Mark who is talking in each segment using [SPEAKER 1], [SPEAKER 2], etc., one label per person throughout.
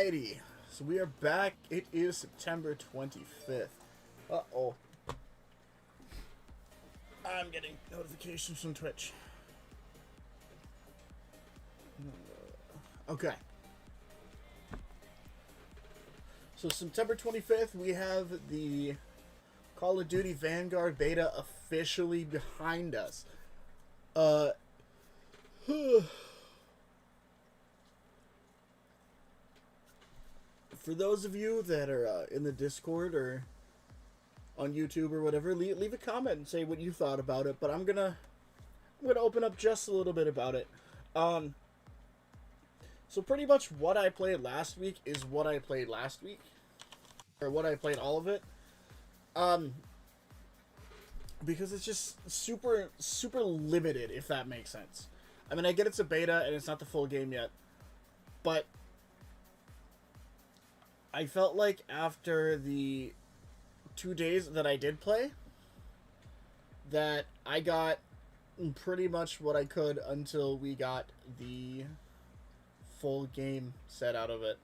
[SPEAKER 1] Alrighty, so we are back. It is September 25th. Uh-oh. I'm getting notifications from Twitch. Okay. So September 25th, we have the Call of Duty Vanguard beta officially behind us. For those of you that are in the Discord or on YouTube or whatever, leave a comment and say what you thought about it. But I'm gonna open up just a little bit about it. So pretty much what I played last week is what I played last week, or what I played all of it. Because it's just super limited, if that makes sense. I mean, I get it's a beta and it's not the full game yet, but I felt like after the 2 days that I did play, that I got pretty much what I could until we got the full game set out of it.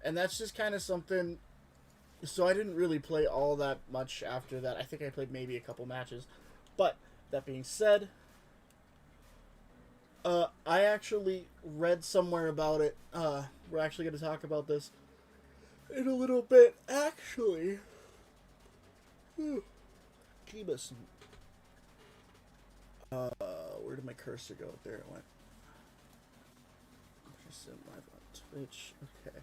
[SPEAKER 1] And that's just kind of something. So I didn't really play all that much after that. I think I played maybe a couple matches. But that being said, I actually read somewhere about it. We're actually going to talk about this in a little bit, actually. Jeebus. Where did my cursor go? There it went. Just live on Twitch. Okay.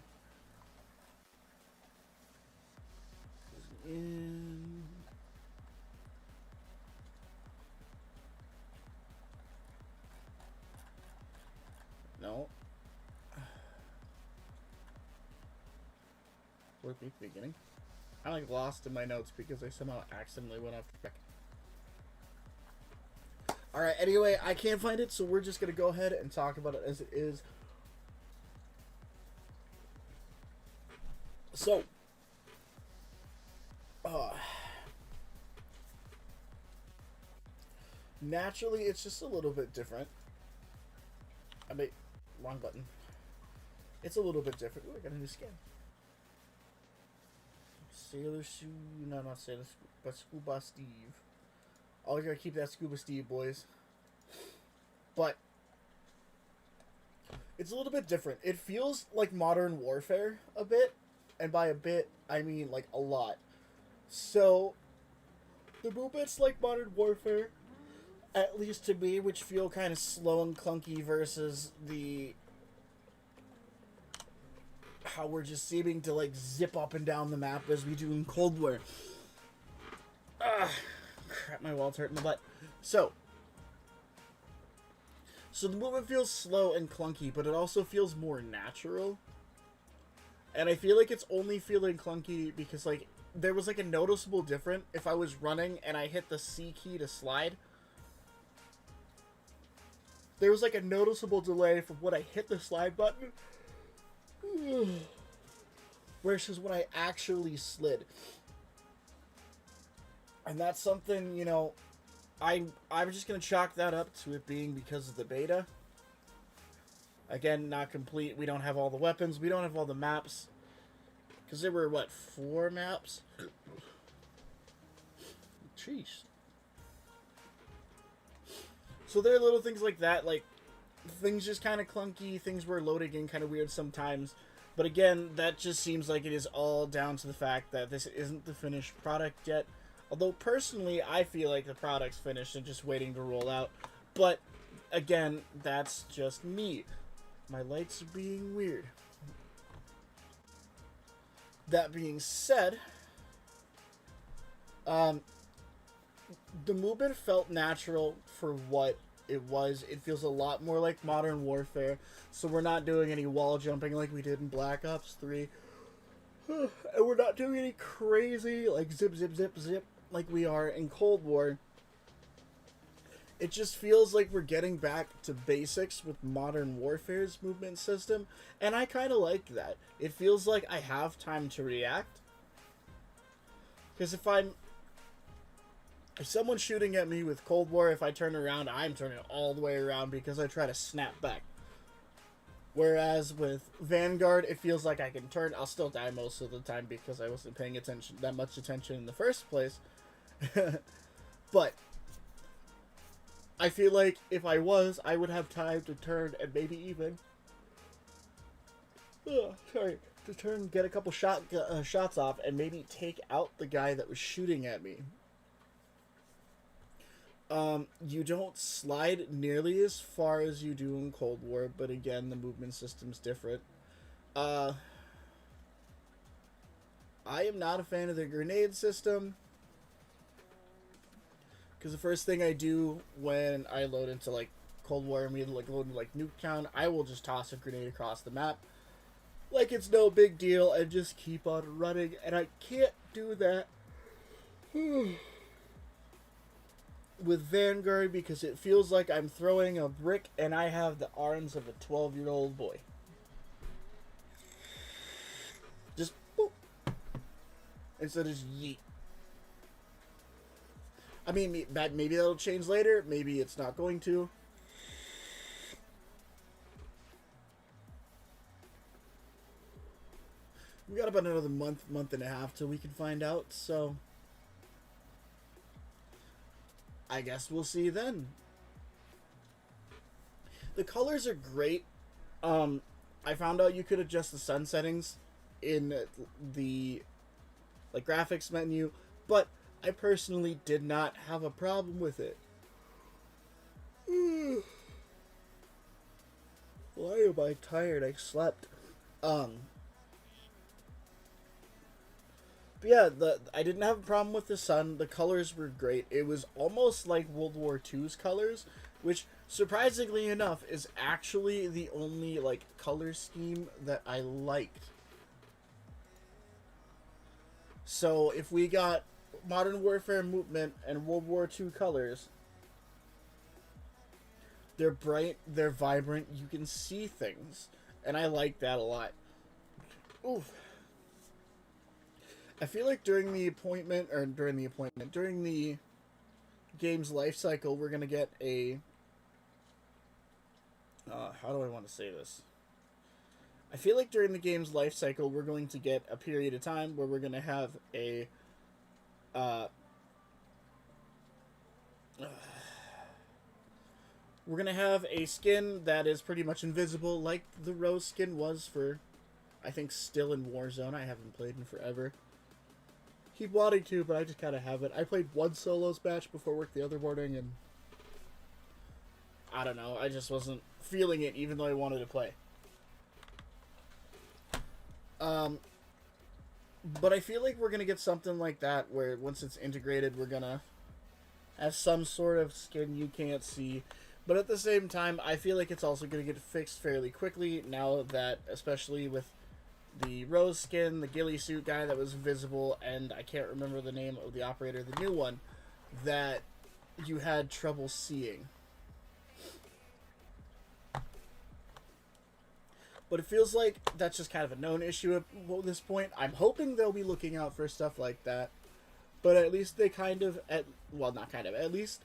[SPEAKER 1] In. No. Where'd we beginning? I'm like lost in my notes because I somehow accidentally went off track. Alright, anyway, I can't find it, so we're just gonna go ahead and talk about it as it is. So, naturally, it's just a little bit different. I mean, wrong button. It's a little bit different. Ooh, I got a new skin. Sailor Sue, no, not Sailor, but Scuba Steve. Oh, we gotta keep that Scuba Steve, boys. But it's a little bit different. It feels like Modern Warfare a bit, and by a bit, I mean like a lot. So the movements like Modern Warfare, at least to me, which feel kind of slow and clunky versus the how we're just seeming to like zip up and down the map as we do in Cold War. Crap, my wall's hurting the butt. So the movement feels slow and clunky, but it also feels more natural. And I feel like it's only feeling clunky because like there was like a noticeable difference if I was running and I hit the C key to slide. There was like a noticeable delay from when I hit the slide button versus when I actually slid. And that's something, you know, I'm just going to chalk that up to it being because of the beta. Again, not complete. We don't have all the weapons. We don't have all the maps. Because there were, what, 4 maps? Jeez. So there are little things like that, like, things just kind of clunky, things were loading in kind of weird sometimes. But again, that just seems like it is all down to the fact that this isn't the finished product yet. Although, personally, I feel like the product's finished and just waiting to roll out. But, again, that's just me. My lights are being weird. That being said, the movement felt natural for what it was. It feels a lot more like Modern Warfare. So we're not doing any wall jumping like we did in Black Ops 3. And we're not doing any crazy, like, zip, zip, zip, zip like we are in Cold War. It just feels like we're getting back to basics with Modern Warfare's movement system, and I kind of like that. It feels like I have time to react. Because if someone's shooting at me with Cold War, if I turn around, I'm turning all the way around because I try to snap back. Whereas with Vanguard, it feels like I can turn. I'll still die most of the time because I wasn't paying attention that much attention in the first place. But I feel like if I was, I would have time to turn and maybe even, to turn, get a couple shots off, and maybe take out the guy that was shooting at me. You don't slide nearly as far as you do in Cold War, but again, the movement system's different. I am not a fan of the grenade system, because the first thing I do when I load into like Cold War and we like load into like Nuketown, I will just toss a grenade across the map like it's no big deal and just keep on running, and I can't do that with Vanguard because it feels like I'm throwing a brick and I have the arms of a 12-year-old boy. Just boop. Instead of just yeet. I mean, maybe that'll change later. Maybe it's not going to. We got about another month and a half till we can find out, so I guess we'll see then. The colors are great. I found out you could adjust the sun settings in the like graphics menu, but I personally did not have a problem with it. Why am I tired? I slept. But yeah, I didn't have a problem with the sun. The colors were great. It was almost like World War II's colors, which surprisingly enough is actually the only like color scheme that I liked. So if we got Modern Warfare movement and World War II colors, they're bright, they're vibrant, you can see things, and I like that a lot. Oof. I feel like during the game's life cycle, we're gonna get a how do I want to say this? I feel like during the game's life cycle, we're going to get a period of time where we're going to have a we're going to have a skin that is pretty much invisible, like the Rose skin was for, I think, still in Warzone. I haven't played in forever. Keep wanting to, but I just kind of haven't. I played one solos match before work the other morning, and I don't know. I just wasn't feeling it, even though I wanted to play. But I feel like we're going to get something like that, where once it's integrated, we're going to have some sort of skin you can't see. But at the same time, I feel like it's also going to get fixed fairly quickly, now that, especially with the Rose skin, the ghillie suit guy that was invisible, and I can't remember the name of the operator, the new one, that you had trouble seeing. But it feels like that's just kind of a known issue at this point. I'm hoping they'll be looking out for stuff like that. But at least they kind of, at least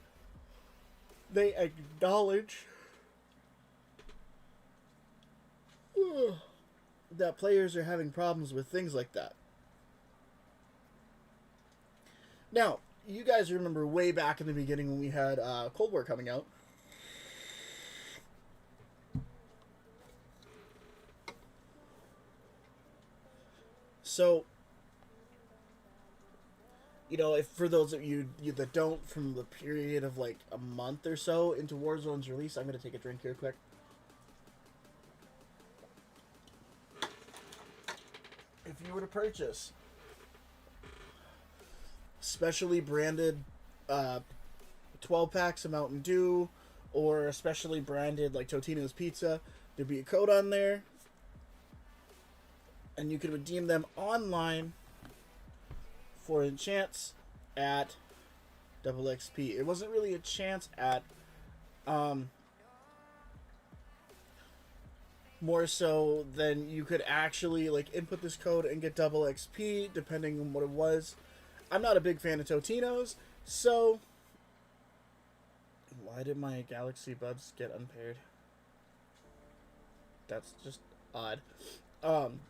[SPEAKER 1] they acknowledge that players are having problems with things like that. Now, you guys remember way back in the beginning when we had Cold War coming out. So, you know, if for those of you that don't, from the period of like a month or so into Warzone's release, I'm going to take a drink here quick. If you were to purchase specially branded 12 packs of Mountain Dew, or especially branded like Totino's Pizza, there'd be a code on there, and you could redeem them online for a chance at double XP. It wasn't really a chance at, more so than you could actually like input this code and get double XP depending on what it was. I'm not a big fan of Totino's, so why did my Galaxy Buds get unpaired? That's just odd. Um,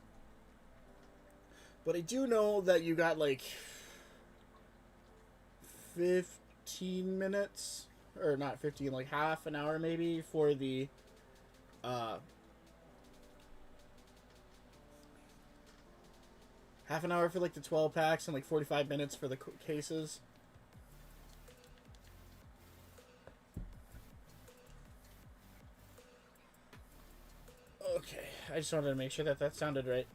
[SPEAKER 1] but I do know that you got like 15 minutes, or not 15, like half an hour maybe for the half an hour for like the 12 packs and like 45 minutes for the cases. Okay, I just wanted to make sure that that sounded right.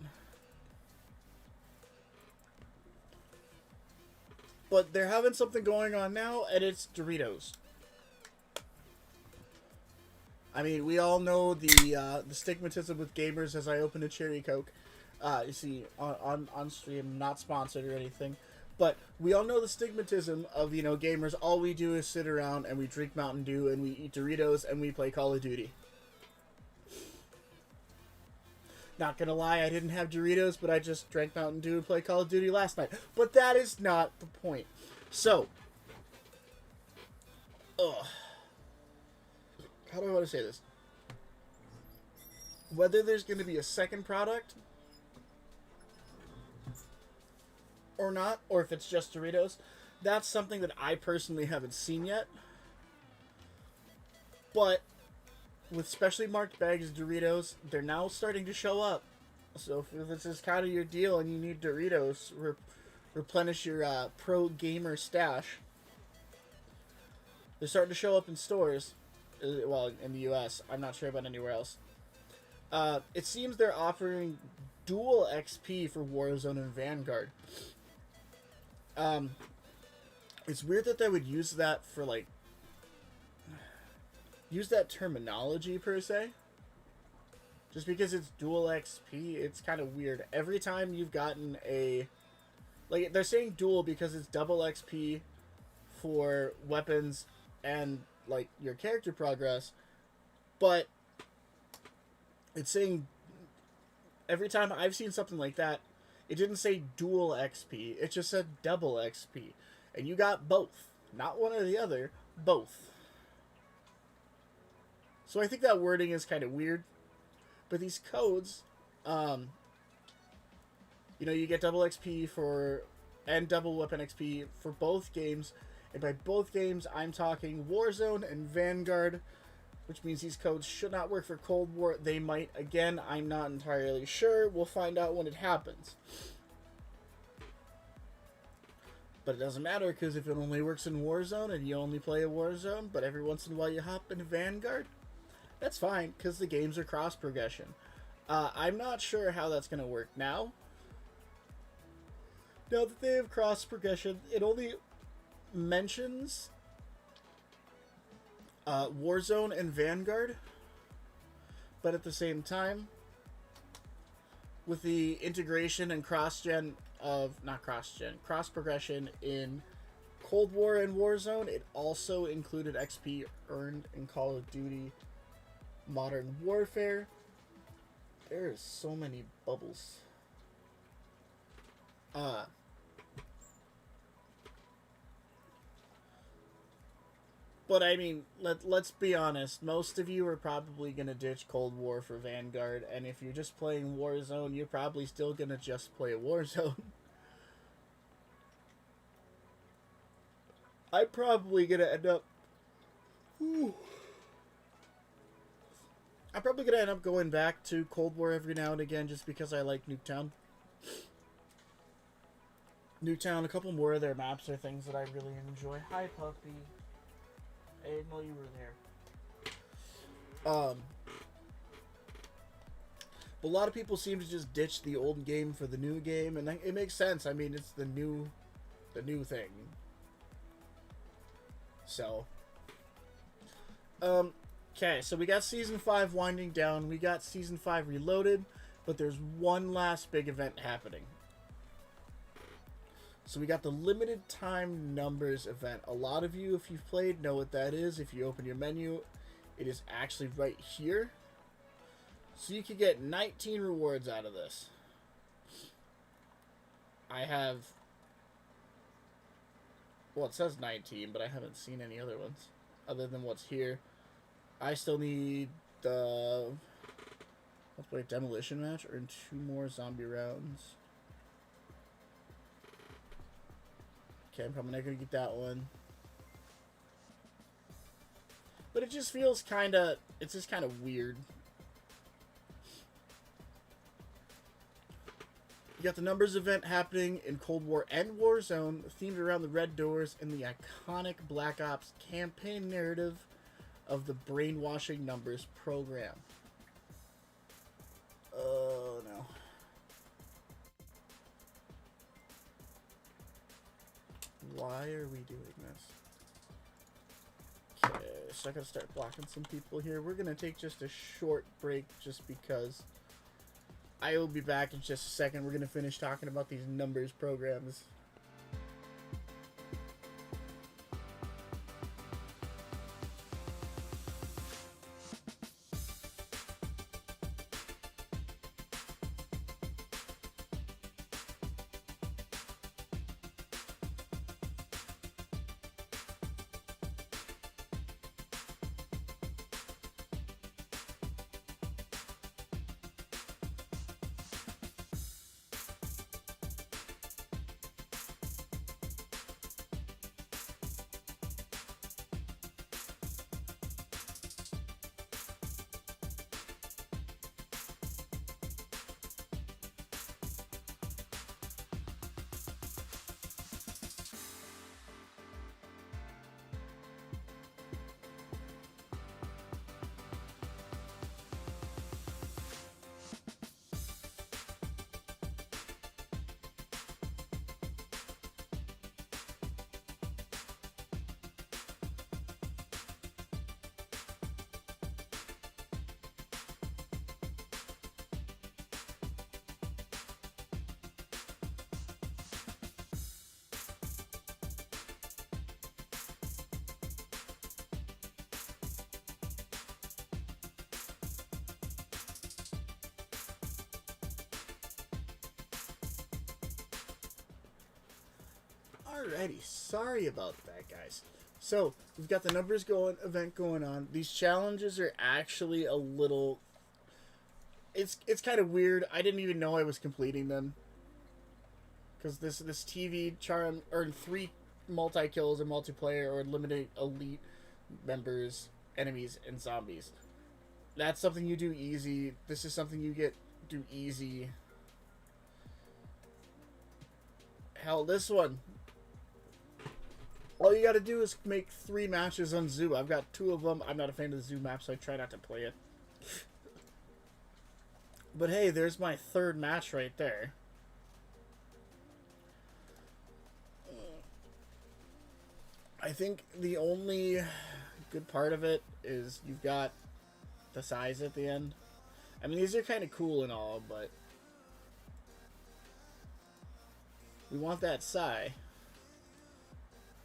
[SPEAKER 1] But they're having something going on now, and it's Doritos. I mean, we all know the stigmatism with gamers as I open a cherry Coke. You see, on stream, not sponsored or anything. But we all know the stigmatism of, you know, gamers. All we do is sit around and we drink Mountain Dew and we eat Doritos and we play Call of Duty. Not gonna lie, I didn't have Doritos, but I just drank Mountain Dew and played Call of Duty last night. But that is not the point. So, how do I want to say this? Whether there's going to be a second product or not, or if it's just Doritos, that's something that I personally haven't seen yet. But with specially marked bags of Doritos, they're now starting to show up. So if this is kind of your deal and you need Doritos, replenish your pro gamer stash, they're starting to show up in stores. Well, in the US. I'm not sure about anywhere else. It seems they're offering dual XP for Warzone and Vanguard. It's weird that they would use that for, like, use that terminology, per se. Just because it's dual XP, it's kind of weird. Every time you've gotten a... Like, they're saying dual because it's double XP for weapons and, like, your character progress. But it's saying... Every time I've seen something like that, it didn't say dual XP. It just said double XP. And you got both. Not one or the other. Both. So I think that wording is kind of weird. But these codes, you know, you get double XP for, and double weapon XP for both games. And by both games, I'm talking Warzone and Vanguard, which means these codes should not work for Cold War. They might. Again, I'm not entirely sure. We'll find out when it happens. But it doesn't matter, because if it only works in Warzone and you only play a Warzone, but every once in a while you hop into Vanguard, that's fine, because the games are cross-progression. I'm not sure how that's going to work now. Now that they have cross-progression, it only mentions Warzone and Vanguard. But at the same time, with the integration and cross-gen of... Not cross-gen. Cross-progression in Cold War and Warzone, it also included XP earned in Call of Duty Modern Warfare. There is so many bubbles. But I mean, let's be honest. Most of you are probably gonna ditch Cold War for Vanguard, and if you're just playing Warzone, you're probably still gonna just play Warzone. I'm probably gonna end up... I'm probably going to end up going back to Cold War every now and again just because I like Nuketown. Nuketown, a couple more of their maps are things that I really enjoy. Hi, puppy. I didn't know you were there. But a lot of people seem to just ditch the old game for the new game, and it makes sense. I mean, it's the new thing. So, okay, so we got Season 5 winding down. We got Season 5 Reloaded, but there's one last big event happening. So we got the Limited Time Numbers event. A lot of you, if you've played, know what that is. If you open your menu, it is actually right here. So you can get 19 rewards out of this. I have... Well, it says 19, but I haven't seen any other ones other than what's here. I still need the Let's play a demolition match or in 2 more zombie rounds. Okay, I'm probably not gonna get that one. But it just feels kinda, it's just kinda weird. You got the numbers event happening in Cold War and Warzone, themed around the red doors and the iconic Black Ops campaign narrative of the brainwashing numbers program. Oh, no. Why are we doing this? Okay, so I gotta start blocking some people here. We're gonna take just a short break just because I will be back in just a second. We're gonna finish talking about these numbers programs. Alrighty, sorry about that, guys. So, we've got the numbers event going on. These challenges are actually a little... It's kind of weird. I didn't even know I was completing them. Because this TV charm earned 3 multi-kills in multiplayer or eliminate elite members, enemies, and zombies. That's something you do easy. This is something you do easy. Hell, this one... All you gotta do is make 3 matches on Zoo. I've got 2 of them. I'm not a fan of the Zoo map, so I try not to play it. But hey, there's my 3rd match right there. I think the only good part of it is you've got the size at the end. I mean, these are kind of cool and all, but we want that Psy.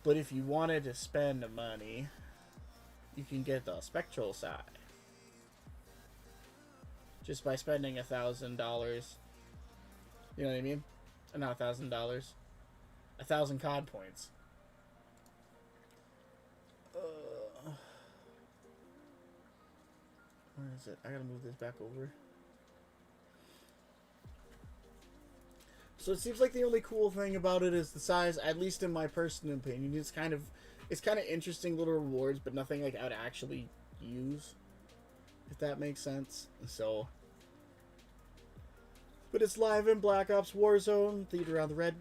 [SPEAKER 1] But if you wanted to spend the money, you can get the Spectral Psy. Just by spending $1,000. You know what I mean? Not $1,000. 1,000 COD points. Where is it? I gotta move this back over. So it seems like the only cool thing about it is the size, at least in my personal opinion. It's kind of interesting little rewards, but nothing like I would actually use, if that makes sense. So, but it's live in Black Ops Warzone, themed around the red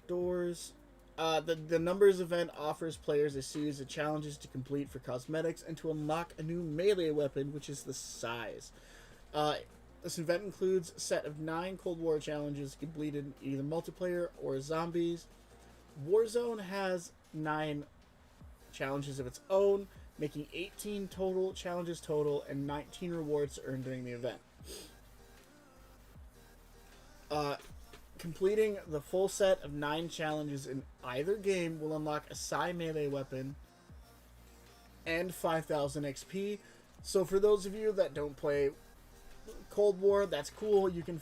[SPEAKER 1] doors. The numbers event offers players a series of challenges to complete for cosmetics and to unlock a new melee weapon, which is the size. This event includes a set of 9 Cold War challenges completed in either multiplayer or zombies. Warzone has 9 challenges of its own, making 18 total challenges total and 19 rewards earned during the event. Completing the full set of 9 challenges in either game will unlock a Psy melee weapon and 5,000 XP. So for those of you that don't play Cold War, that's cool. You can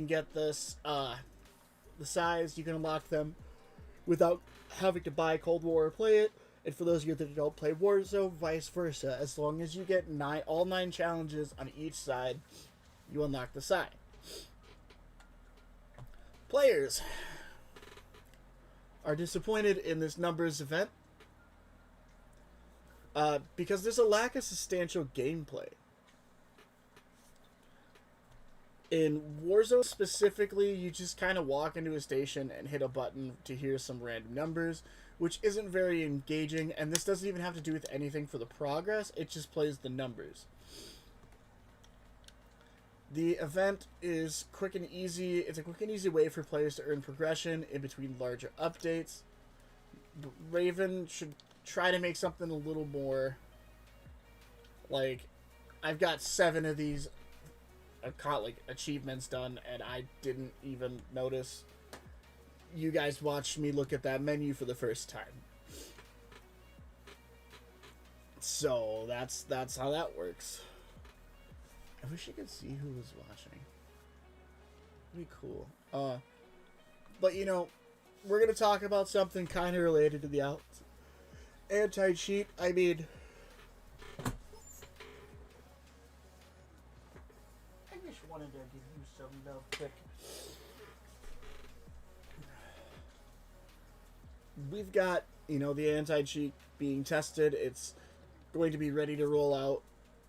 [SPEAKER 1] get this, the size, you can unlock them without having to buy Cold War or play it, And for those of you that don't play Warzone, vice versa. As long as you get all 9 challenges on each side, you unlock the side. Players are disappointed in this numbers event because there's a lack of substantial gameplay. In Warzone specifically, you just kind of walk into a station and hit a button to hear some random numbers, which isn't very engaging, and this doesn't even have to do with anything for the progress, it just plays the numbers. The event is quick and easy. It's a quick and easy way for players to earn progression in between larger updates. Raven should try to make something a little more like, I've got 7 of these achievements done, and I didn't even notice. You guys watched me look at that menu for the first time. So that's how that works. I wish you could see who was watching. It'd be cool. But you know, we're gonna talk about something kind of related to the anti-cheat. I mean, I just wanted to give you some love quick. We've got, you know, the anti-cheat being tested. It's going to be ready to roll out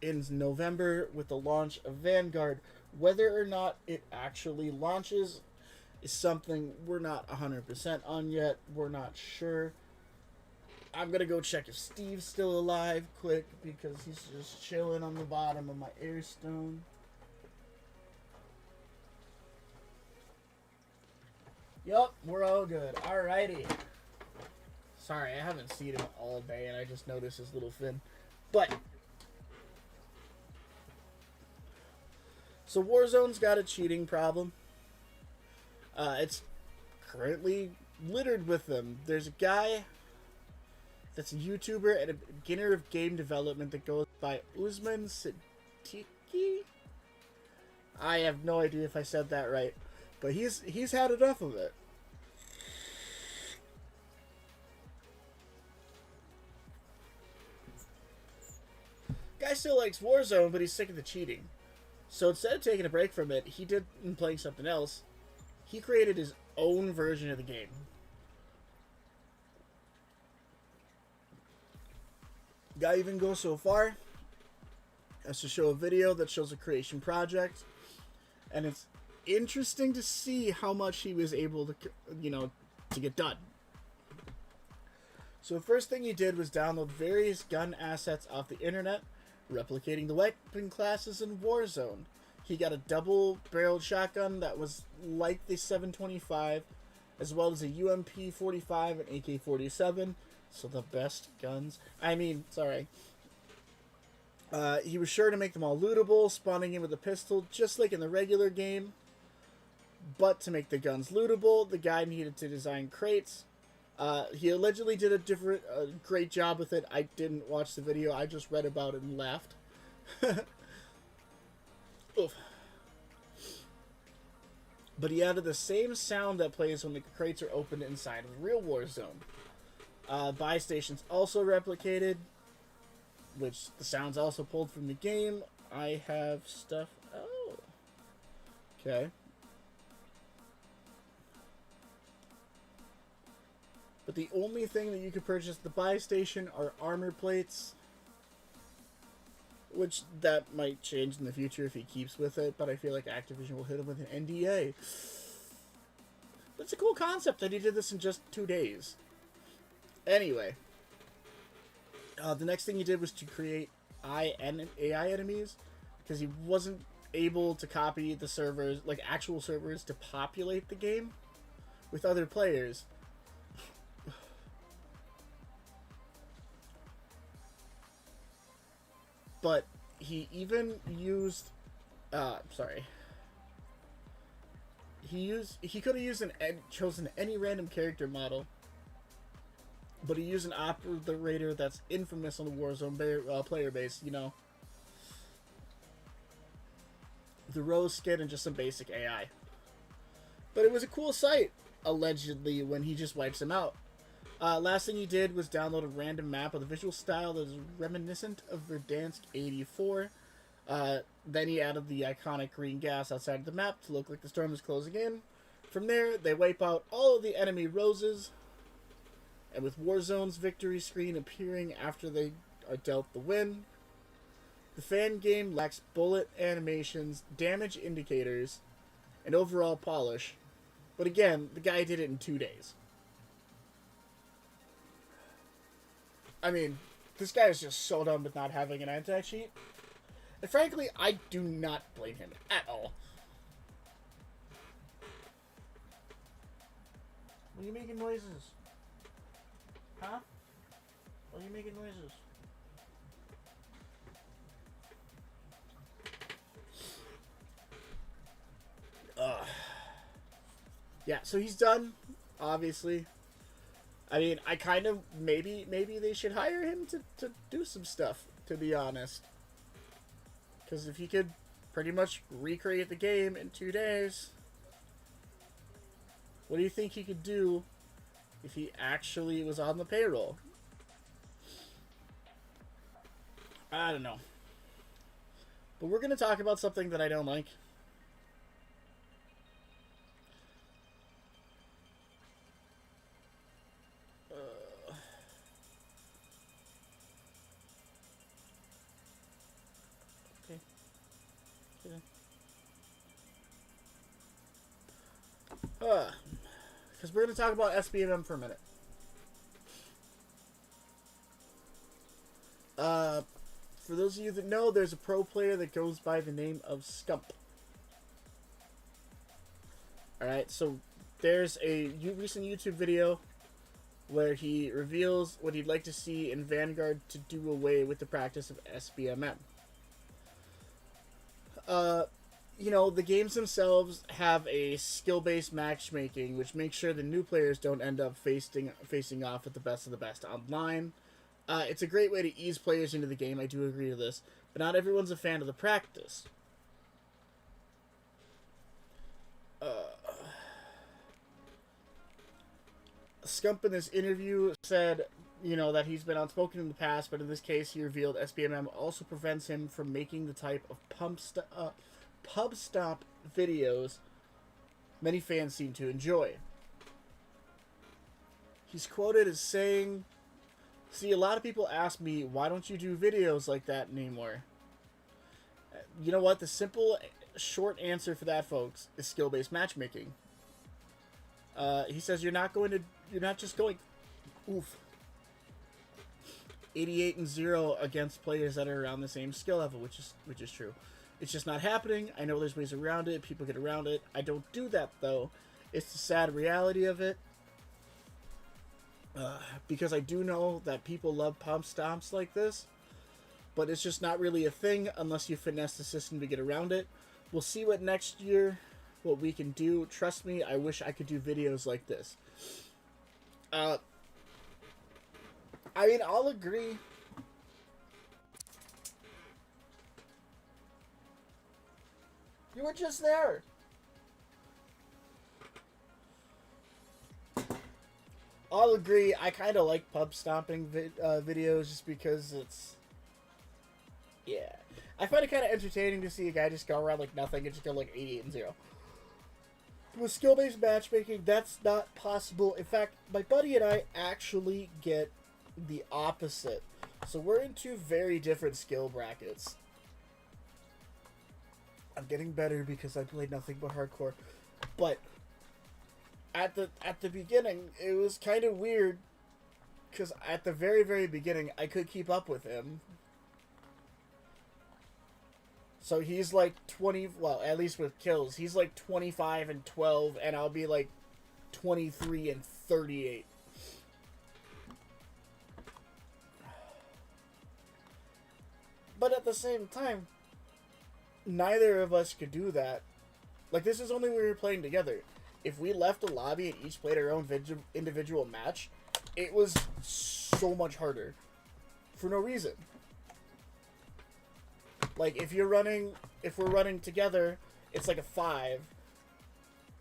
[SPEAKER 1] in November with the launch of Vanguard. Whether or not it actually launches is something we're not 100% on yet. We're not sure. I'm going to go check if Steve's still alive quick because he's just chilling on the bottom of my airstone. Yup, we're all good. Alrighty. Sorry, I haven't seen him all day and I just noticed his little fin. But so Warzone's got a cheating problem. It's currently littered with them. There's a guy that's a YouTuber and a beginner of game development that goes by Usman Siddiqui. I have no idea if I said that right, but he's had enough of it. Guy still likes Warzone, but he's sick of the cheating. So instead of taking a break from it, he did and playing something else. He created his own version of the game. Guy even goes so far as to show a video that shows a creation project, and it's interesting to see how much he was able to, you know, to get done. So the first thing he did was download various gun assets off the internet, replicating the weapon classes in Warzone. He got a double-barreled shotgun that was like the 725, as well as a UMP-45 and AK-47, so the best guns. I mean, sorry. He was sure to make them all lootable, spawning in with a pistol, just like in the regular game. But to make the guns lootable, the guy needed to design crates. He allegedly did a great job with it. I didn't watch the video. I just read about it and laughed. Oof. But he added the same sound that plays when the crates are opened inside of real Warzone. Buy stations also replicated, which the sound's also pulled from the game. I have stuff. Oh. Okay. But the only thing that you could purchase at the buy station are armor plates, which that might change in the future if he keeps with it, but I feel like Activision will hit him with an NDA. But it's a cool concept that he did this in just 2 days. Anyway, the next thing he did was to create AI enemies, because he wasn't able to copy the servers, like actual servers, to populate the game with other players. But he even used, he could have used chosen any random character model, but he used an operator that's infamous on the Warzone player base, you know. The Rose skin and just some basic AI. But it was a cool sight, allegedly, when he just wipes him out. Last thing he did was download a random map with a visual style that is reminiscent of Verdansk 84. Then he added the iconic green gas outside of the map to look like the storm is closing in. From there, they wipe out all of the enemy roses, and with Warzone's victory screen appearing after they are dealt the win. The fan game lacks bullet animations, damage indicators, and overall polish. But again, the guy did it in 2 days. I mean, this guy is just so dumb with not having an anti-cheat. And frankly, I do not blame him at all. What are you making noises? Huh? What are you making noises? Yeah, so he's done, obviously. I mean, I kind of, maybe they should hire him to do some stuff, to be honest. Because if he could pretty much recreate the game in 2 days, what do you think he could do if he actually was on the payroll? I don't know. But we're going to talk about something that I don't like. Because we're going to talk about SBMM for a minute. For those of you that know, there's a pro player that goes by the name of Scump. Alright, so there's a recent YouTube video where he reveals what he'd like to see in Vanguard to do away with the practice of SBMM. You know, the games themselves have a skill-based matchmaking, which makes sure the new players don't end up facing off with the best of the best online. It's a great way to ease players into the game, I do agree to this, but not everyone's a fan of the practice. Scump in this interview said, you know, that he's been outspoken in the past, but in this case he revealed SBMM also prevents him from making the type of pub stop videos many fans seem to enjoy. He's quoted as saying, "See, a lot of people ask me, why don't you do videos like that anymore?" You know what? The simple, short answer for that, folks, is skill-based matchmaking. He says you're not just going, 88-0 against players that are around the same skill level, which is true. It's just not happening. I know there's ways around it. People get around it. I don't do that, though. It's the sad reality of it. Because I do know that people love pump stomps like this, but it's just not really a thing unless you finesse the system to get around it. We'll see what next year, what we can do. Trust me, I wish I could do videos like this. I mean, I'll agree. You were just there. I'll agree. I kind of like pub stomping videos just because it's... Yeah. I find it kind of entertaining to see a guy just go around like nothing and just go like 88-0. With skill-based matchmaking, that's not possible. In fact, my buddy and I actually get the opposite. So we're in two very different skill brackets. I'm getting better because I played nothing but hardcore. But at the beginning, it was kind of weird because at the very, very beginning, I could keep up with him. So he's like 20, well, at least with kills, he's like 25-12, and I'll be like 23-38. But at the same time, neither of us could do that. Like, this is only when we were playing together. If we left a lobby and each played our own individual match, it was so much harder. For no reason. Like, if we're running together, it's like a 5.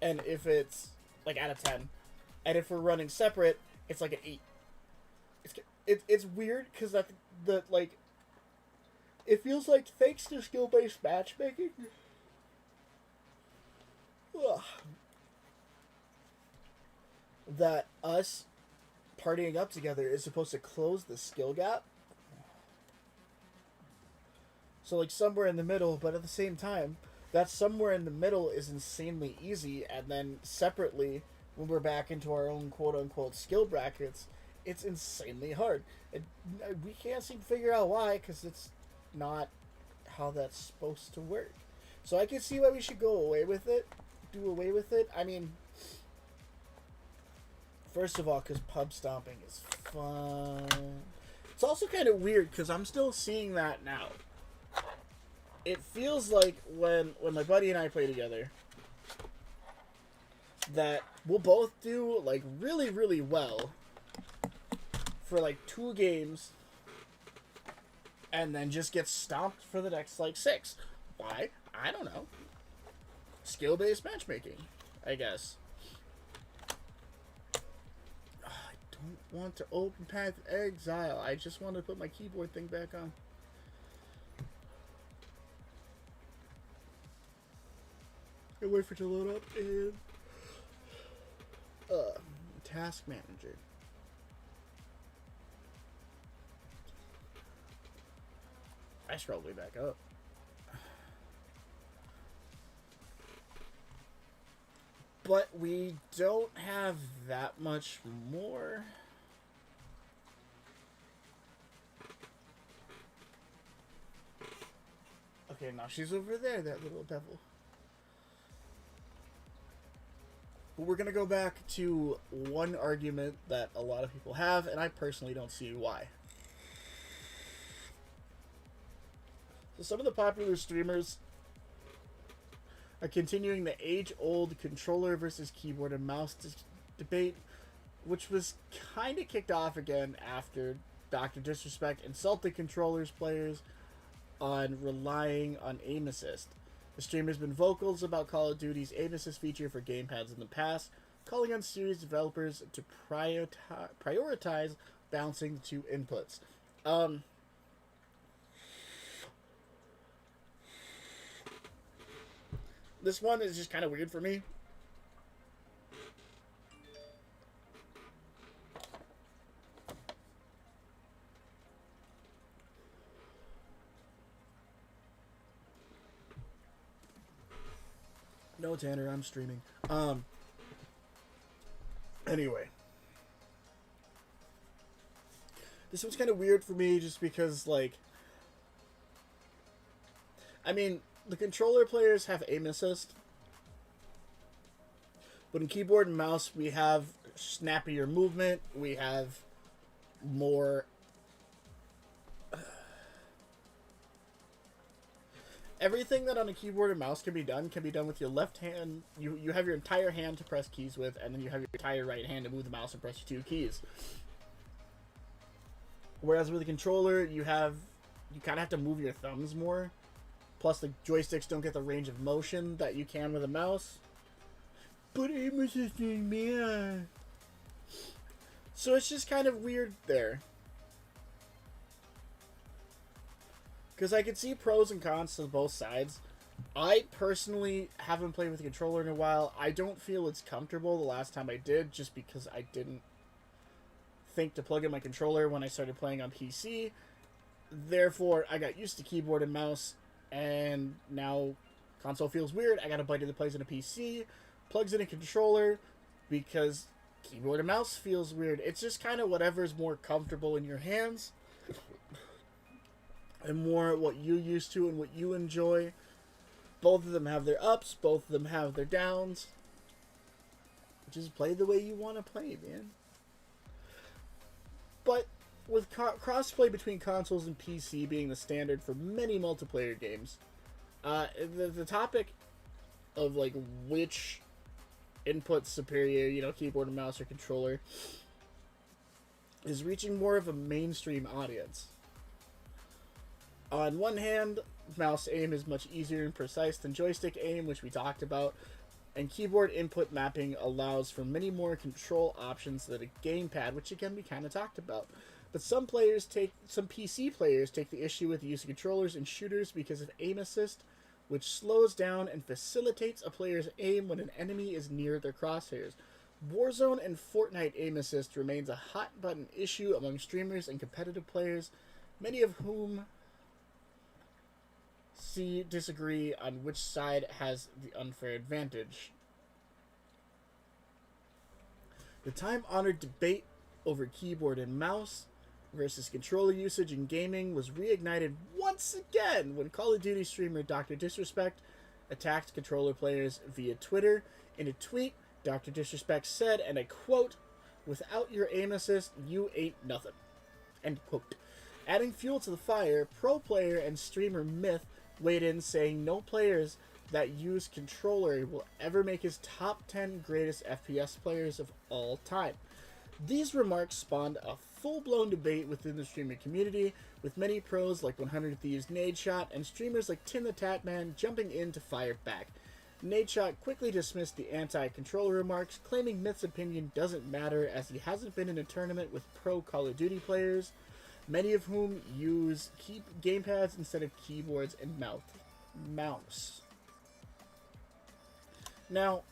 [SPEAKER 1] And if it's, like, out of 10. And if we're running separate, it's like an 8. It's weird because the like it feels like thanks to skill based matchmaking. Ugh, that us partying up together is supposed to close the skill gap. So like somewhere in the middle, but at the same time, that somewhere in the middle is insanely easy, and then separately, when we're back into our own quote unquote skill brackets, it's insanely hard. And we can't seem to figure out why, because it's not how that's supposed to work. So I can see why we should go away with it, do away with it. I mean, first of all, because pub stomping is fun. It's also kind of weird because I'm still seeing that now. It feels like when my buddy and I play together that we'll both do like really, really well for like 2 games and then just get stomped for the next like 6. Why? I don't know. Skill-based matchmaking, I guess. I don't want to open Path Exile. I just want to put my keyboard thing back on. And wait for it to load up and task manager. I scrolled way back up. But we don't have that much more. Okay, now she's over there, that little devil. But we're going to go back to one argument that a lot of people have, and I personally don't see why. So some of the popular streamers are continuing the age-old controller versus keyboard and mouse debate, which was kind of kicked off again after Dr. Disrespect insulted controllers players on relying on aim assist. The streamer's been vocal about Call of Duty's aim assist feature for gamepads in the past, calling on series developers to prioritize balancing the 2 inputs. This one is just kind of weird for me. No, Tanner, I'm streaming. Anyway. This one's kind of weird for me just because, like, I mean, the controller players have aim assist, but in keyboard and mouse, we have snappier movement, we have more... Everything that on a keyboard and mouse can be done with your left hand. You have your entire hand to press keys with, and then you have your entire right hand to move the mouse and press your 2 keys. Whereas with a controller, you kind of have to move your thumbs more. Plus, the joysticks don't get the range of motion that you can with a mouse. But aim assist, man. So it's just kind of weird there. Because I can see pros and cons to both sides. I personally haven't played with a controller in a while. I don't feel it's comfortable the last time I did, just because I didn't think to plug in my controller when I started playing on PC. Therefore, I got used to keyboard and mouse, and now console feels weird. I got a buddy that plays in a PC, plugs in a controller, because keyboard and mouse feels weird. It's just kind of whatever's more comfortable in your hands. And more what you're used to and what you enjoy. Both of them have their ups, both of them have their downs. Just play the way you want to play, man. But with crossplay between consoles and PC being the standard for many multiplayer games, the topic of like which input's superior, keyboard and mouse or controller, is reaching more of a mainstream audience. On one hand, mouse aim is much easier and precise than joystick aim, which we talked about, and keyboard input mapping allows for many more control options than a gamepad, which again we kind of talked about. But some PC players take the issue with using controllers in shooters because of aim assist, which slows down and facilitates a player's aim when an enemy is near their crosshairs. Warzone and Fortnite aim assist remains a hot button issue among streamers and competitive players, many of whom disagree on which side has the unfair advantage. The time-honored debate over keyboard and mouse versus controller usage in gaming was reignited once again when Call of Duty streamer Dr. Disrespect attacked controller players via Twitter. In a tweet, Dr. Disrespect said, and I quote, "Without your aim assist, you ain't nothing." End quote. Adding fuel to the fire, pro player and streamer Myth weighed in saying no players that use controller will ever make his top 10 greatest FPS players of all time. These remarks spawned a full-blown debate within the streaming community, with many pros like 100 Thieves Nadeshot and streamers like Tim the Tatman jumping in to fire back. Nadeshot quickly dismissed the anti-controller remarks, claiming Myth's opinion doesn't matter as he hasn't been in a tournament with pro Call of Duty players, many of whom use gamepads instead of keyboards and mouse. Now,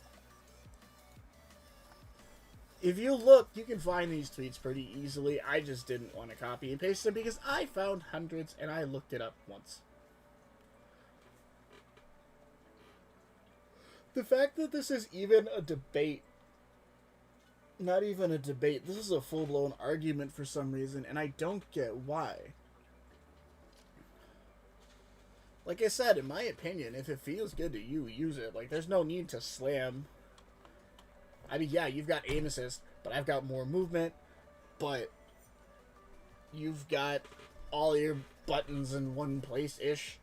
[SPEAKER 1] if you look, you can find these tweets pretty easily. I just didn't want to copy and paste them because I found hundreds and I looked it up once. The fact that this is even a debate, not even a debate, this is a full-blown argument for some reason, and I don't get why. Like I said, in my opinion, if it feels good to you, use it. Like, there's no need to slam. I mean, yeah, you've got aim assist, but I've got more movement, but you've got all your buttons in one place-ish,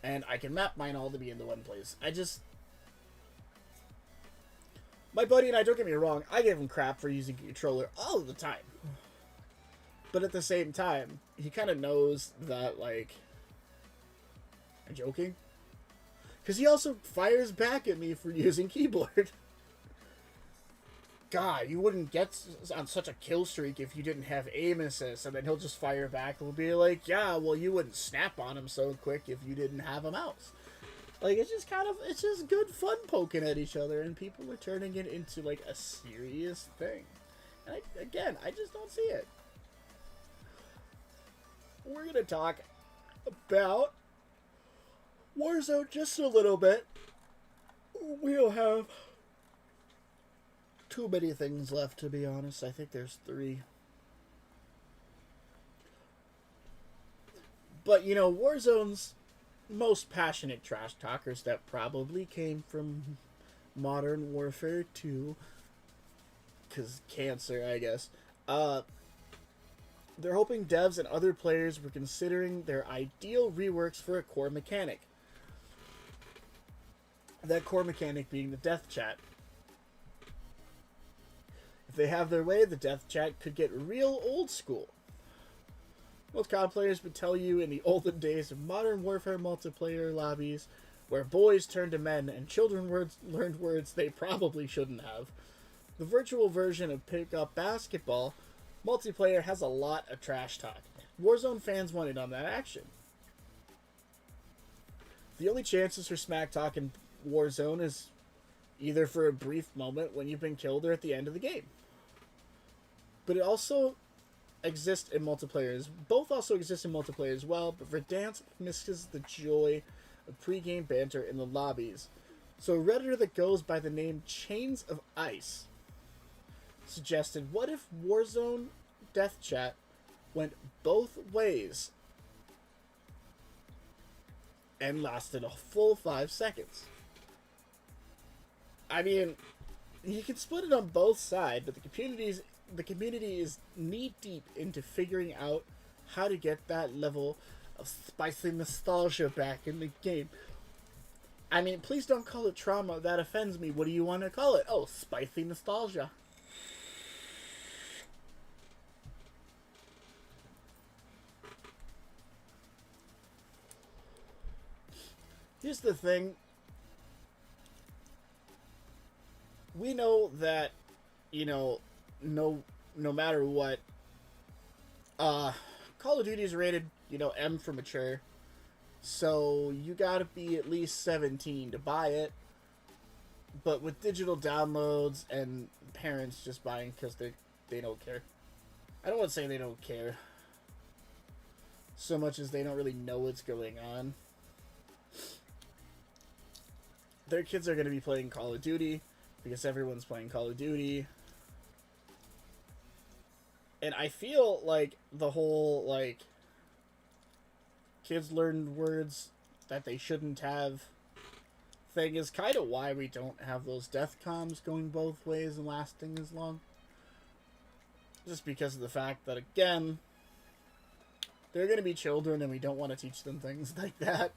[SPEAKER 1] and I can map mine all to be in the one place. My buddy and I, don't get me wrong, I give him crap for using a controller all the time. But at the same time, he kind of knows that, like, I'm joking. Because he also fires back at me for using keyboard. God, you wouldn't get on such a kill streak if you didn't have aim assist, and then he'll just fire back and will be like, yeah, well, you wouldn't snap on him so quick if you didn't have a mouse. Like, it's just good fun poking at each other, and people are turning it into, like, a serious thing. And I just don't see it. We're going to talk about Warzone just a little bit. We don't have too many things left, to be honest. I think there's 3. But, you know, Warzone's most passionate trash talkers that probably came from Modern Warfare 2, because cancer, I guess, they're hoping devs and other players were considering their ideal reworks for a core mechanic. That core mechanic being the death chat. If they have their way, the death chat could get real old school. Most COD players would tell you in the olden days of Modern Warfare multiplayer lobbies, where boys turned to men and children learned words they probably shouldn't have, the virtual version of pickup basketball multiplayer has a lot of trash talk. Warzone fans wanted on that action. The only chances for smack talk in Warzone is either for a brief moment when you've been killed or at the end of the game. But it also exists in multiplayer. Both also exist in multiplayer as well, but Verdansk misses the joy of pre-game banter in the lobbies. So a Redditor that goes by the name Chains of Ice suggested, what if Warzone Death Chat went both ways and lasted a full 5 seconds? I mean, you can split it on both sides, but the community is knee-deep into figuring out how to get that level of spicy nostalgia back in the game. I mean, please don't call it trauma. That offends me. What do you want to call it? Oh, spicy nostalgia. Here's the thing. we know that, you know, no matter what, uh, Call of Duty is rated, M for mature. So you gotta be at least 17 to buy it. But with digital downloads and parents just buying because they don't care. I don't want to say they don't care so much as they don't really know what's going on. Their kids are going to be playing Call of Duty because everyone's playing Call of Duty. And I feel like the whole, like, kids learn words that they shouldn't have thing is kind of why we don't have those death comms going both ways and lasting as long. Just because of the fact that, again, they're going to be children and we don't want to teach them things like that.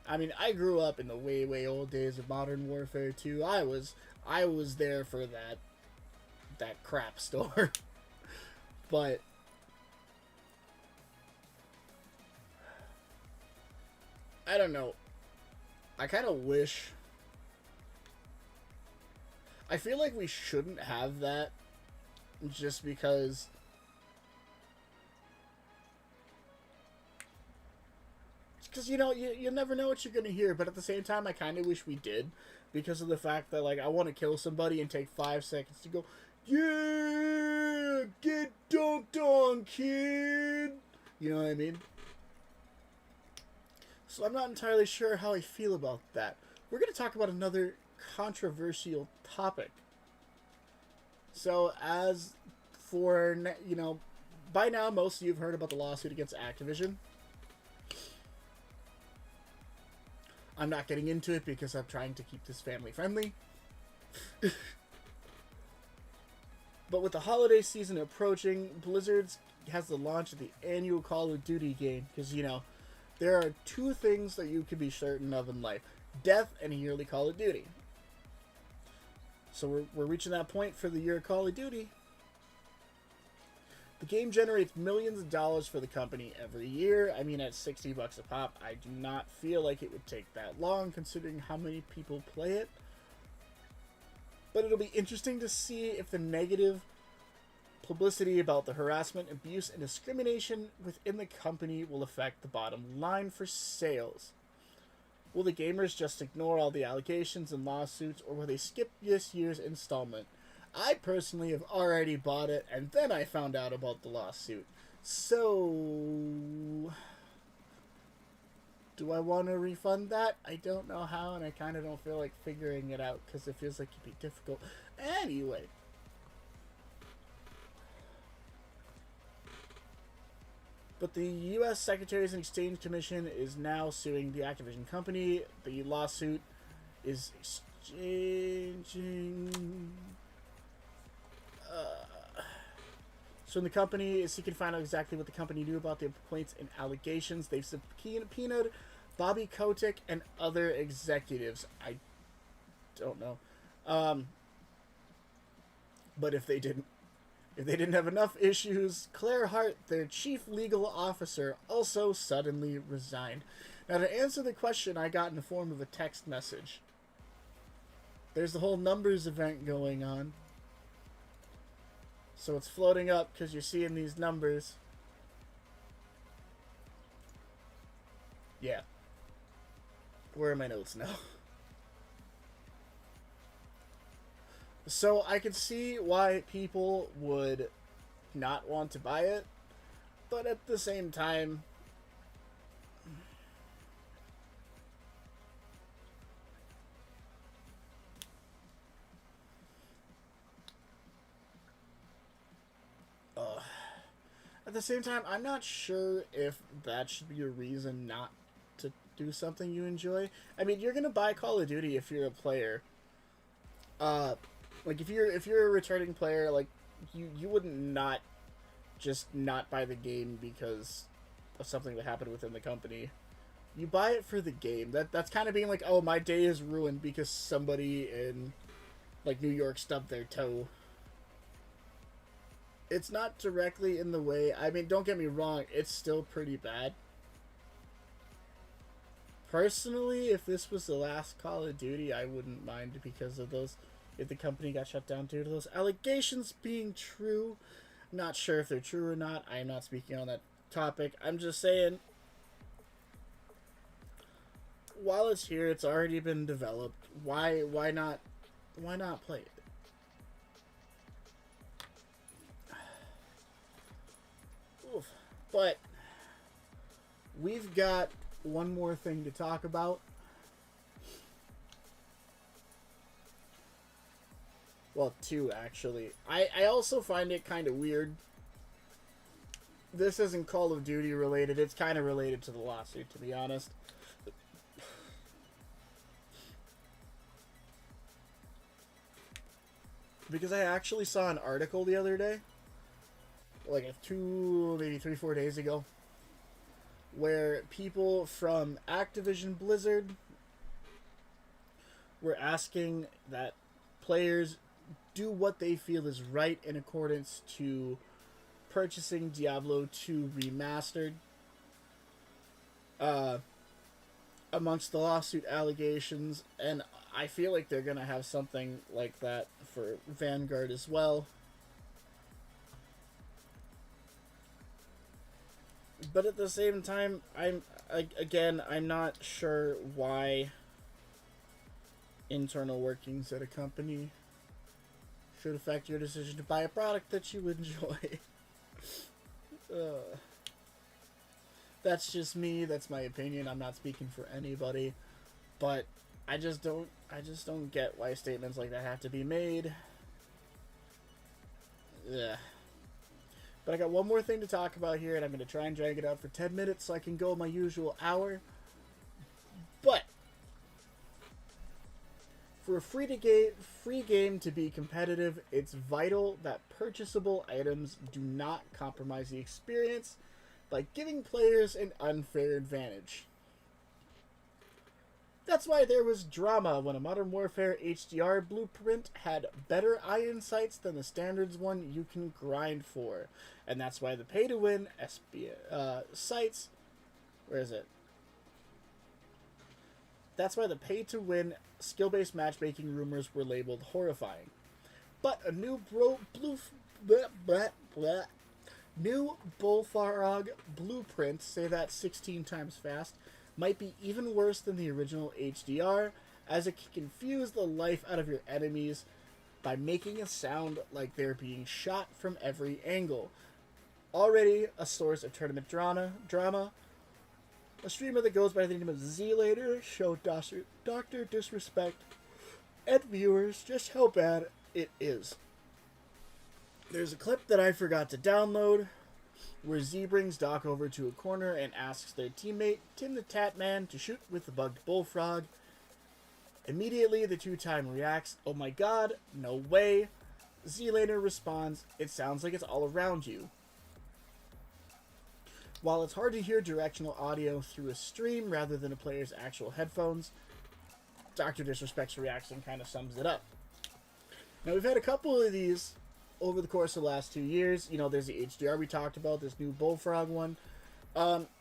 [SPEAKER 1] I mean, I grew up in the way, way old days of Modern Warfare 2. I was there for that crap store. But I don't know. I kind of wish... I feel like we shouldn't have that just because... Because, you never know what you're going to hear, but at the same time, I kind of wish we did because of the fact that, like, I want to kill somebody and take 5 seconds to go, yeah, get dunked on, kid. You know what I mean? So I'm not entirely sure how I feel about that. We're going to talk about another controversial topic. So as for, by now most of you have heard about the lawsuit against Activision. I'm not getting into it because I'm trying to keep this family friendly. But with the holiday season approaching, Blizzard has the launch of the annual Call of Duty game. Because, there are 2 things that you can be certain of in life. Death and a yearly Call of Duty. So we're reaching that point for the year of Call of Duty. The game generates millions of dollars for the company every year. I mean, at $60 a pop, I do not feel like it would take that long considering how many people play it. But it'll be interesting to see if the negative publicity about the harassment, abuse, and discrimination within the company will affect the bottom line for sales. Will the gamers just ignore all the allegations and lawsuits, or will they skip this year's installment? I personally have already bought it, and then I found out about the lawsuit. So, do I want to refund that? I don't know how, and I kind of don't feel like figuring it out, because it feels like it'd be difficult. Anyway. But the U.S. Securities and Exchange Commission is now suing the Activision company. The lawsuit is exchanging... So the company is seeking to find out exactly what the company knew about the complaints and allegations. They've subpoenaed Bobby Kotick and other executives. I don't know. But if they didn't have enough issues, Claire Hart, their chief legal officer, also suddenly resigned. Now, to answer the question I got in the form of a text message, there's the whole numbers event going on. So it's floating up because you're seeing these numbers. Yeah. Where are my notes now? So I can see why people would not want to buy it, but at the same time, I'm not sure if that should be a reason not to do something you enjoy. I mean, you're gonna buy Call of Duty if you're a player. Like if you're a returning player, like you wouldn't not buy the game because of something that happened within the company. You buy it for the game. That's kind of being like, oh, my day is ruined because somebody in like New York stubbed their toe. It's not directly in the way. I mean, don't get me wrong, it's still pretty bad. Personally, if this was the last Call of Duty, I wouldn't mind because of those. If the company got shut down due to those allegations being true, not sure if they're true or not. I am not speaking on that topic. I'm just saying, while it's here, it's already been developed. Why not play it? Oof. But we've got one more thing to talk about. Well, two, actually. I also find it kind of weird. This isn't Call of Duty related. It's kind of related to the lawsuit, to be honest. Because I actually saw an article the other day, like 2, maybe 3, 4 days ago, where people from Activision Blizzard were asking that players do what they feel is right in accordance to purchasing Diablo 2 Remastered. Amongst the lawsuit allegations, and I feel like they're going to have something like that for Vanguard as well. But at the same time, I'm not sure why internal workings at a company should affect your decision to buy a product that you enjoy. That's just me. That's my opinion. I'm not speaking for anybody, but I just don't get why statements like that have to be made. Yeah. But I got one more thing to talk about here, and I'm going to try and drag it out for 10 minutes so I can go my usual hour. But for a free game to be competitive, it's vital that purchasable items do not compromise the experience by giving players an unfair advantage. That's why there was drama when a Modern Warfare HDR blueprint had better iron sights than the standards one you can grind for. And that's why the pay-to-win sights... Where is it? That's why the pay-to-win skill-based matchmaking rumors were labeled horrifying. But a new new Bullfrog blueprint, say that 16 times fast, might be even worse than the original HDR, as it can confuse the life out of your enemies by making it sound like they're being shot from every angle. Already a source of tournament drama, a streamer that goes by the name of Z-Later showed Dr. Disrespect and viewers just how bad it is. There's a clip that I forgot to download where Z brings Doc over to a corner and asks their teammate, Tim the Tat Man, to shoot with the bugged bullfrog. Immediately, the two-time reacts, "Oh my god, no way." Z later responds, "It sounds like it's all around you." While it's hard to hear directional audio through a stream rather than a player's actual headphones, Dr. Disrespect's reaction kind of sums it up. Now, we've had a couple of these over the course of the last 2 years. You know, there's the HDR we talked about, this new Bullfrog one.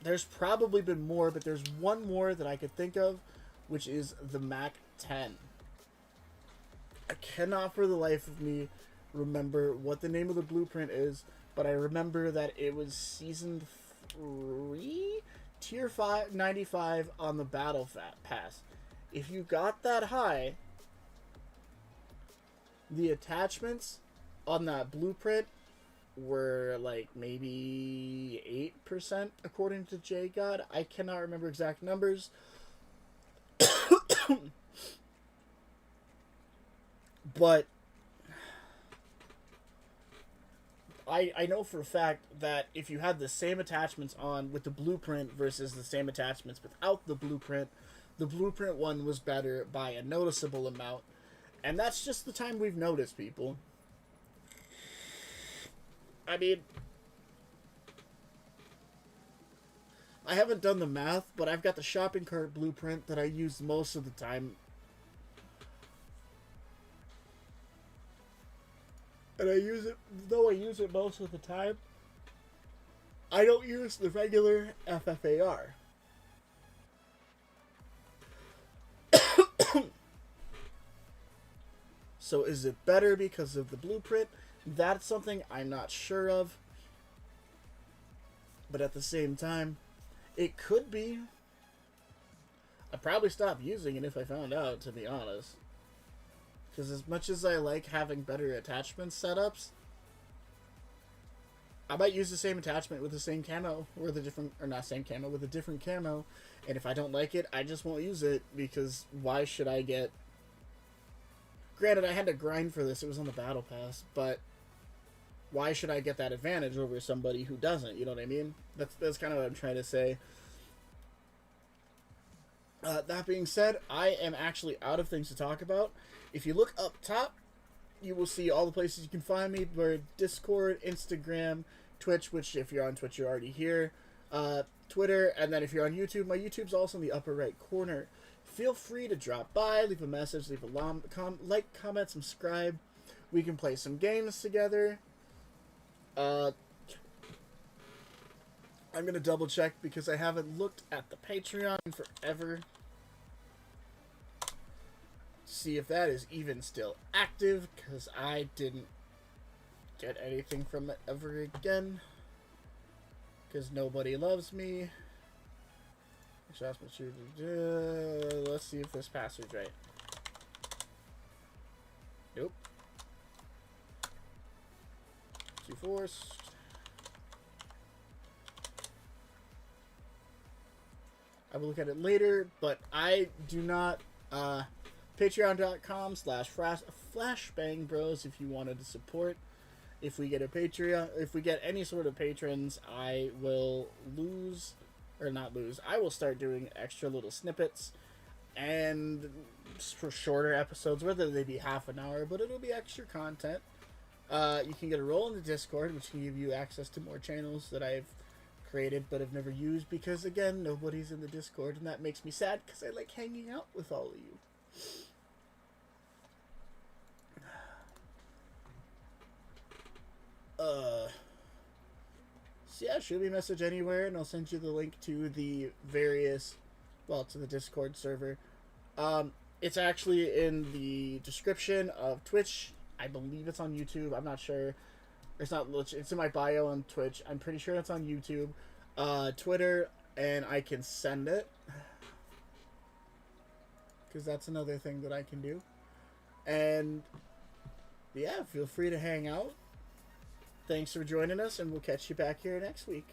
[SPEAKER 1] There's probably been more, but there's one more that I could think of, which is the Mac 10. I cannot for the life of me remember what the name of the blueprint is, but I remember that it was Season 3? Tier 95 on the Battle Pass. If you got that high, the attachments on that blueprint were like maybe 8% according to JGod. I cannot remember exact numbers. But I know for a fact that if you had the same attachments on with the blueprint versus the same attachments without the blueprint one was better by a noticeable amount. And that's just the time we've noticed, people. I mean, I haven't done the math, but I've got the shopping cart blueprint that I use most of the time. And I use it, though I use it most of the time, I don't use the regular FFAR. So is it better because of the blueprint? That's something I'm not sure of. But at the same time, it could be. I'd probably stop using it if I found out, to be honest. Because as much as I like having better attachment setups, I might use the same attachment with the same camo, or the different, or not same camo, with a different camo. And if I don't like it, I just won't use it, because why should I get... Granted, I had to grind for this, it was on the battle pass, but why should I get that advantage over somebody who doesn't, you know what I mean? That's kind of what I'm trying to say. That being said, I am actually out of things to talk about. If you look up top, you will see all the places you can find me. We're Discord, Instagram, Twitch, which if you're on Twitch, you're already here. Twitter, and then if you're on YouTube, my YouTube's also in the upper right corner. Feel free to drop by, leave a message, leave a like, comment, subscribe. We can play some games together. I'm going to double check because I haven't looked at the Patreon in forever. See if that is even still active, because I didn't get anything from it ever again. Because nobody loves me. Let's see if this password's right. Nope. Too forced. I will look at it later, but I do not... Patreon.com/flashbang bros if you wanted to support. If we get a Patreon, if we get any sort of patrons, I will I will start doing extra little snippets and for shorter episodes, whether they be half an hour, but it'll be extra content. You can get a role in the Discord, which can give you access to more channels that I've created but have never used, because again, nobody's in the Discord, and that makes me sad because I like hanging out with all of you. So yeah, shoot me a message anywhere, and I'll send you the link to the various, to the Discord server. It's actually in the description of Twitch. I believe it's on YouTube. I'm not sure. It's not. It's in my bio on Twitch. I'm pretty sure it's on YouTube, Twitter, and I can send it because that's another thing that I can do. And yeah, feel free to hang out. Thanks for joining us, and we'll catch you back here next week.